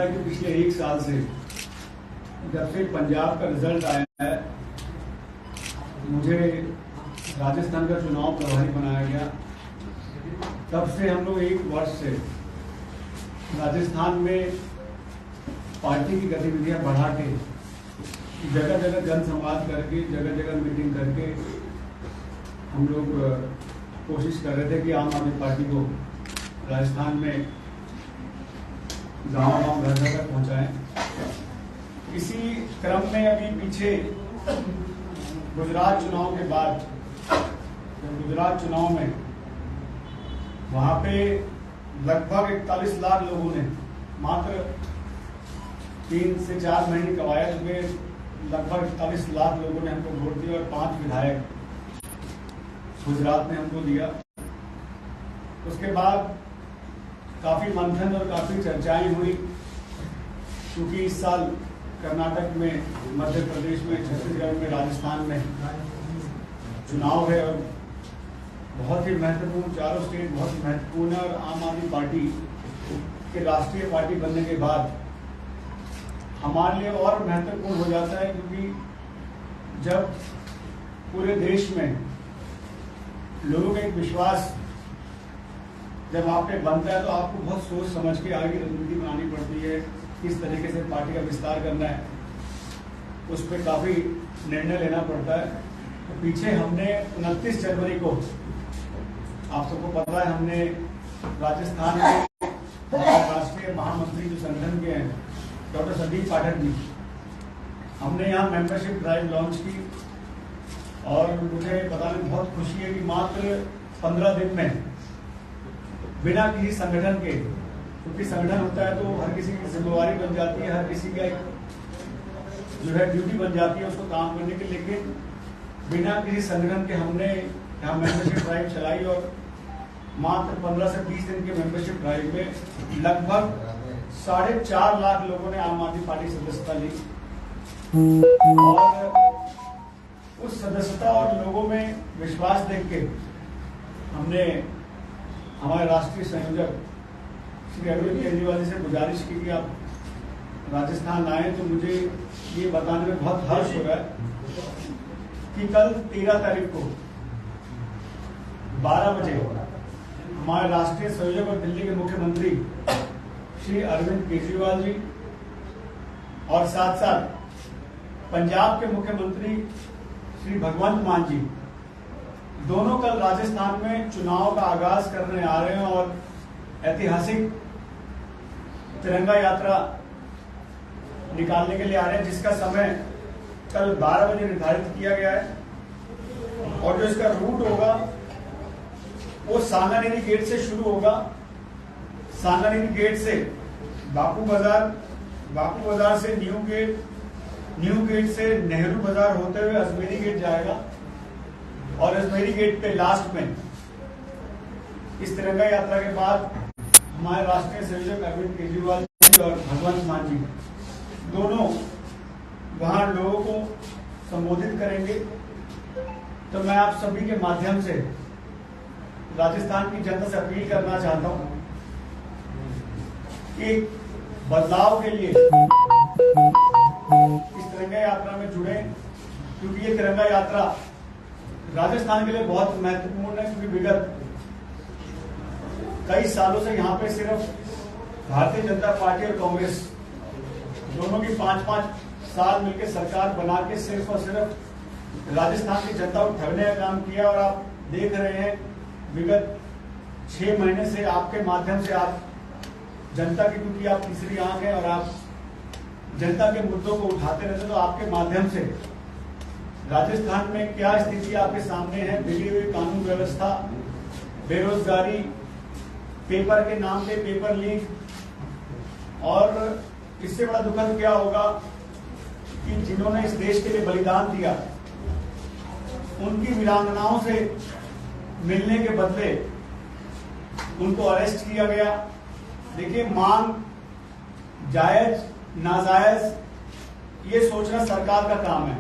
है कि पिछले 1 साल से जब से पंजाब का रिजल्ट आया है, मुझे राजस्थान का चुनाव प्रभारी बनाया गया। तब से हम लोग 1 वर्ष से राजस्थान में पार्टी की गतिविधियां बढ़ा के, जगह जगह जनसंवाद करके, जगह जगह मीटिंग करके हम लोग कोशिश कर रहे थे कि आम आदमी पार्टी को राजस्थान में गाँव घर घर तक पहुंचाएं। इसी क्रम में अभी पीछे गुजरात चुनाव के बाद, गुजरात चुनाव में वहां पे लगभग 41 लाख लोगों ने मात्र 3 से 4 महीने कवायद में लगभग 41 लाख लोगों ने हमको वोट दिया और 5 विधायक गुजरात ने हमको दिया। उसके बाद काफी मंथन और काफी चर्चाएं हुई, क्योंकि इस साल कर्नाटक में, मध्य प्रदेश में, छत्तीसगढ़ में, राजस्थान में चुनाव है और बहुत ही महत्वपूर्ण, चारों स्टेट बहुत महत्वपूर्ण है। और आम आदमी पार्टी के राष्ट्रीय पार्टी बनने के बाद हमारे लिए और महत्वपूर्ण हो जाता है, क्योंकि जब पूरे देश में लोगों का एक विश्वास जब आप पे बनता है तो आपको बहुत सोच समझ के आगे रणनीति बनानी पड़ती है, किस तरीके से पार्टी का विस्तार करना है, उस पर काफी निर्णय लेना पड़ता है। तो पीछे हमने 29 जनवरी को, आप सबको पता है, हमने राजस्थान के राष्ट्रीय महामंत्री जो संगठन के हैं डॉक्टर संदीप पाठक जी, हमने यहाँ मेंबरशिप ड्राइव लॉन्च की और मुझे बताने में बहुत खुशी है कि मात्र 15 दिन में बिना किसी संगठन के, क्योंकि संगठन होता है तो हर किसी की जिम्मेवारी बन जाती है, हर किसी का जो है ड्यूटी बन जाती है उसको काम करने की, लेकिन बिना किसी संगठन के हमने यहाँ मेंबरशिप ड्राइव चलाई और मात्र 15 से 20 दिन के मेंबरशिप ड्राइव में लगभग 4.5 लाख लोगों ने आम आदमी पार्टी सदस्यता ली। और उस सदस्यता और लोगों में विश्वास देख के हमने हमारे राष्ट्रीय संयोजक श्री अरविंद केजरीवाल जी से गुजारिश की कि आप राजस्थान आए। तो मुझे ये बताने में बहुत हर्ष हो रहा है कि कल 13 तारीख को 12 बजे हमारे राष्ट्रीय संयोजक और दिल्ली के मुख्यमंत्री श्री अरविंद केजरीवाल जी और साथ साथ पंजाब के मुख्यमंत्री श्री भगवंत मान जी, दोनों कल राजस्थान में चुनाव का आगाज करने आ रहे हैं और ऐतिहासिक तिरंगा यात्रा निकालने के लिए आ रहे हैं, जिसका समय कल 12 बजे निर्धारित किया गया है। और जो इसका रूट होगा वो सांगानेरी गेट से शुरू होगा। सांगानेरी गेट से बापू बाजार से न्यू गेट से नेहरू बाजार होते हुए अजमेरी गेट जाएगा और अजमेरी गेट पे लास्ट में इस तिरंगा यात्रा के बाद हमारे राष्ट्रीय संयोजक अरविंद केजरीवाल जी और भगवंत मान जी दोनों वहां लोगों को संबोधित करेंगे। तो मैं आप सभी के माध्यम से राजस्थान की जनता से अपील करना चाहता हूं कि बदलाव के लिए इस तिरंगा यात्रा में जुड़े, क्योंकि ये तिरंगा यात्रा राजस्थान के लिए बहुत महत्वपूर्ण है। क्योंकि विगत कई सालों से यहाँ पे सिर्फ भारतीय जनता पार्टी और कांग्रेस दोनों की 5-5 साल मिलकर सरकार बना के सिर्फ और सिर्फ राजस्थान की जनता को ठगने का काम किया। और आप देख रहे हैं विगत 6 महीने से आपके माध्यम से आप जनता की, क्योंकि आप तीसरी आंख है और आप जनता के मुद्दों को उठाते रहते, तो आपके माध्यम से राजस्थान में क्या स्थिति आपके सामने है, बिगड़ी हुई कानून व्यवस्था, बेरोजगारी, पेपर के नाम पे पेपर लीक, और इससे बड़ा दुखद क्या होगा कि जिन्होंने इस देश के लिए बलिदान दिया उनकी वीरांगनाओं से मिलने के बदले उनको अरेस्ट किया गया। देखिए, मांग जायज नाजायज ये सोचना सरकार का काम है,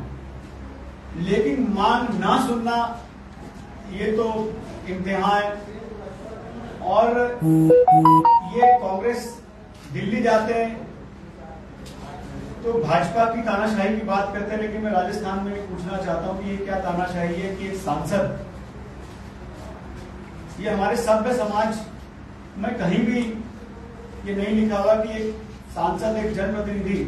लेकिन मांग ना सुनना ये तो इम्तिहान है। और ये कांग्रेस दिल्ली जाते हैं, तो भाजपा की तानाशाही की बात करते हैं, लेकिन मैं राजस्थान में पूछना चाहता हूं कि ये क्या तानाशाही है कि एक सांसद, ये हमारे सभ्य समाज में कहीं भी ये नहीं लिखा हुआ कि एक सांसद, एक जनप्रतिनिधि,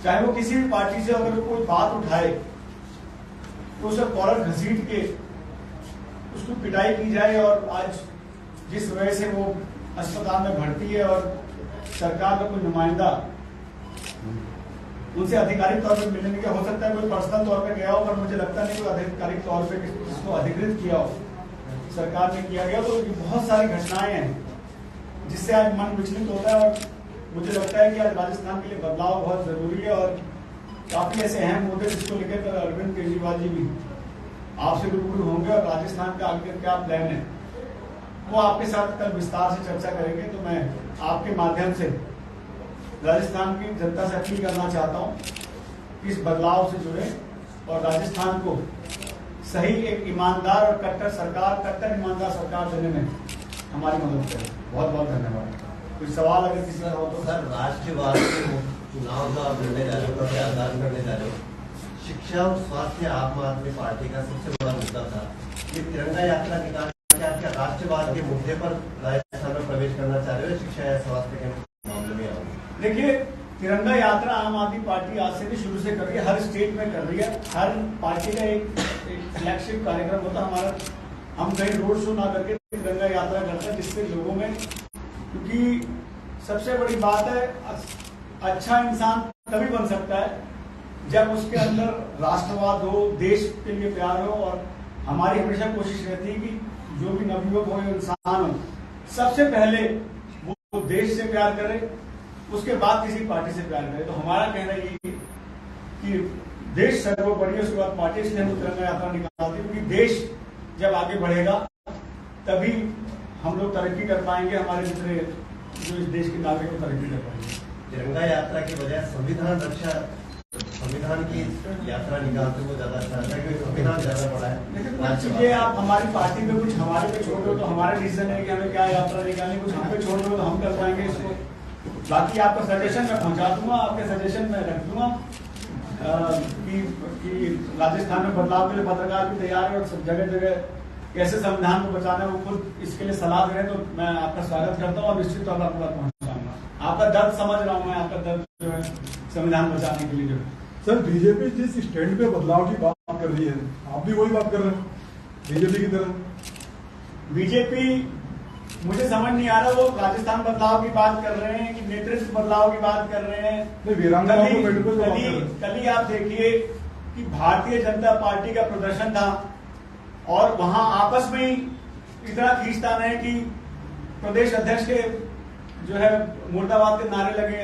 चाहे वो किसी भी पार्टी से अगर कोई बात उठाए तो उसे कॉलर घसीट के उसको पिटाई की जाए, और आज जिस वजह से वो अस्पताल में भर्ती है और सरकार का कोई नुमाइंदा उनसे आधिकारिक तौर पर मिलने का, हो सकता है कोई पर्सनल तौर पे गया हो, पर मुझे लगता नहीं कोई आधिकारिक तौर पे इसको अधिकृत किया हो, सरकार ने किया गया। तो ये बहुत सारी घटनाएं हैं जिससे आज मन विचलित होता है, और मुझे लगता है कि आज राजस्थान के लिए बदलाव बहुत जरूरी है, और काफी ऐसे अहम मुद्दे जिसको लेकर अरविंद केजरीवाल जी भी आपसे रूबरू होंगे, और राजस्थान का आगे क्या प्लान है वो आपके साथ कल विस्तार से चर्चा करेंगे। तो मैं आपके माध्यम से राजस्थान की जनता से अपील करना चाहता हूं कि इस बदलाव से जुड़े और राजस्थान को सही एक ईमानदार और कट्टर ईमानदार सरकार देने में हमारी मदद करें। बहुत बहुत धन्यवाद। कोई सवाल अगर किसी का हो तो। सर, राष्ट्रवाद के चुनाव जो आप लड़ने जा रहे हो, आगाज करने जा रहे हो, शिक्षा और स्वास्थ्य आम आदमी पार्टी का सबसे बड़ा मुद्दा था। ये तिरंगा यात्रा निकाल के आप क्या राष्ट्रवाद के मुद्दे पर राजस्थान में प्रवेश करना चाह रहे हो, शिक्षा या स्वास्थ्य के मामले में आओगे? देखिए, तिरंगा यात्रा आम आदमी पार्टी आज से भी शुरू से कर रही है, हर स्टेट में कर रही है। हर पार्टी का एक फ्लैगशिप कार्यक्रम होता है हमारा। हम कहीं रोड शो ना करके तिरंगा यात्रा करते हैं, जिससे लोगों में, क्योंकि सबसे बड़ी बात है, अच्छा इंसान तभी बन सकता है जब उसके अंदर राष्ट्रवाद हो, देश के लिए प्यार हो। और हमारी हमेशा कोशिश रहती है कि जो भी नवयुवक हो, इंसान हो, सबसे पहले वो देश से प्यार करे, उसके बाद किसी पार्टी से प्यार करे। तो हमारा कहना ये है कि देश सर्वोपरि है, उसके बाद पार्टी। इसलिए हम तिरंगा यात्रा निकालते हैं, क्योंकि देश जब आगे बढ़ेगा तभी हम लोग तरक्की कर पाएंगे, हमारे जितने जो इस देश के नागरिक तरक्की कर पाएंगे। तिरंगा यात्रा की बजाय संविधान रक्षा, संविधान की यात्रा निकालते वो ज्यादा अच्छा है, क्योंकि संविधान ज्यादा बड़ा है। लेकिन ये आप हमारी पार्टी में कुछ हमारे पे छोड़ दो तो हमारा डिसीजन है कि हमें क्या यात्रा निकालनी, कुछ हम पे छोड़ दो तो हम कर पाएंगे इसको। बाकी आपका सजेशन मैं पहुंचा दूंगा, आपके सजेशन में रख दूंगा कि राजस्थान में बदलाव के लिए पत्रकार भी तैयार है, और सब जगह जगह कैसे संविधान को बचाना है वो खुद इसके लिए सलाह दे रहे हैं। तो मैं आपका स्वागत करता हूँ, और निश्चित तौर पर आपको बात पहुंचाऊंगा। आपका दर्द समझ रहा हूँ मैं, आपका दर्द जो है संविधान बचाने के लिए जो है। सर, बीजेपी जिस स्टैंड पे बदलाव की बात कर रही है, आप भी वही बात कर रहे हैं बीजेपी की तरह। बीजेपी, मुझे समझ नहीं आ रहा वो राजस्थान बदलाव की बात कर रहे हैं कि नेतृत्व बदलाव की बात कर रहे हैं। कल ही आप देखिए कि भारतीय जनता पार्टी का प्रदर्शन था, और वहां आपस में ही इतना खींचतान है कि प्रदेश अध्यक्ष के जो है मुर्दाबाद के नारे लगे।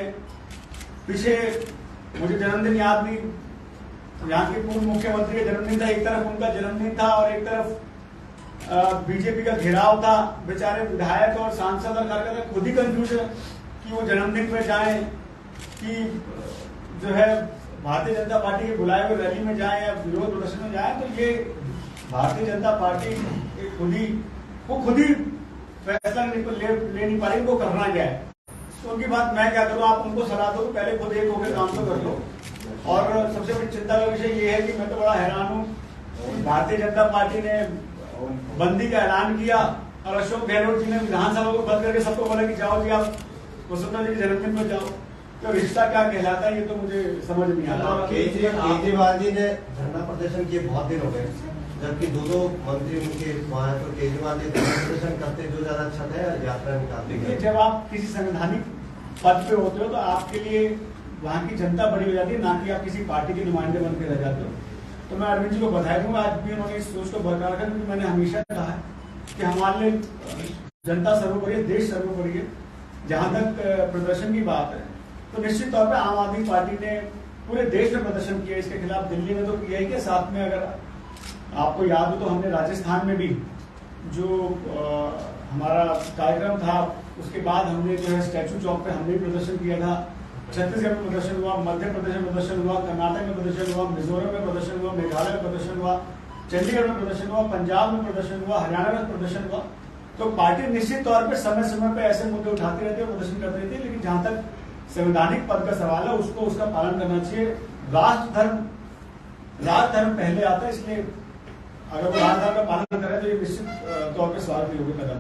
पीछे मुझे जन्मदिन याद नहीं, यहाँ के पूर्व मुख्यमंत्री का जन्मदिन था, एक तरफ उनका जन्मदिन था और एक तरफ बीजेपी का घेराव था। बेचारे विधायक और सांसद और कार्यकर्ता खुद ही कंफ्यूज है कि वो जन्मदिन पे जाएं कि जो है भारतीय जनता पार्टी के बुलाए हुए रैली में जाएं या विरोध प्रदर्शन में जाएं। तो ये भारतीय जनता पार्टी खुद ही फैसला ले नहीं पा रही, वो करना क्या है। तो उनकी बात मैं क्या करूं, आप उनको सलाह दो, पहले खुद एक होकर काम तो कर लो। और सबसे बड़ी चिंता का विषय ये है कि मैं तो बड़ा हैरान हूं, भारतीय जनता पार्टी ने बंदी का ऐलान किया और अशोक गहलोत जी ने विधानसभा को बंद करके सबको बोला कि जाओ जी आप वसुंधरा जी के जन्मदिन पर जाओ। तो रिश्ता क्या कहलाता है ये तो मुझे समझ नहीं आता। केजरीवाल जी ने धरना प्रदर्शन किए, बहुत दिन हो गए, जबकि दो मंत्री उनके वहां, तो केजरीवाल जी धरना प्रदर्शन करते जो ज्यादा अच्छा था यात्रा निकालते। जब आप किसी संवैधानिक पद पे होते हो तो आपके लिए वहां की जनता बड़ी हो जाती है, ना कि आप किसी पार्टी के नुमाइंदे बन के रह जाते हो। तो मैं अरविंद जी को बधाई दूंगा, आज भी उन्होंने इस सोच को बरकरार रखा, क्योंकि मैंने हमेशा कहा है कि हमारे लिए जनता सर्वोपरि है, देश सर्वोपरि है। जहां तक प्रदर्शन की बात है तो निश्चित तौर पर आम आदमी पार्टी ने पूरे देश में प्रदर्शन किया इसके खिलाफ। दिल्ली में तो किया ही, के साथ में अगर आपको याद हो तो हमने राजस्थान में भी जो हमारा कार्यक्रम था उसके बाद हमने जो है स्टैचू चौक पे हमने प्रदर्शन किया था। छत्तीसगढ़ में प्रदर्शन हुआ, मध्य प्रदेश में प्रदर्शन हुआ, कर्नाटक में प्रदर्शन हुआ, मिजोरम में प्रदर्शन हुआ, मेघालय में प्रदर्शन हुआ, चंडीगढ़ में प्रदर्शन हुआ, पंजाब में प्रदर्शन हुआ, हरियाणा में प्रदर्शन हुआ। तो पार्टी निश्चित तौर पर समय समय पर ऐसे मुद्दे उठाती रहती है, प्रदर्शन करती रहती है। लेकिन जहां तक संवैधानिक पद का सवाल है, उसको उसका पालन करना चाहिए। राज धर्म पहले आता है, इसलिए अगर वो राज धर्म का पालन करे तो ये निश्चित तौर पर स्वागत योग्य कदम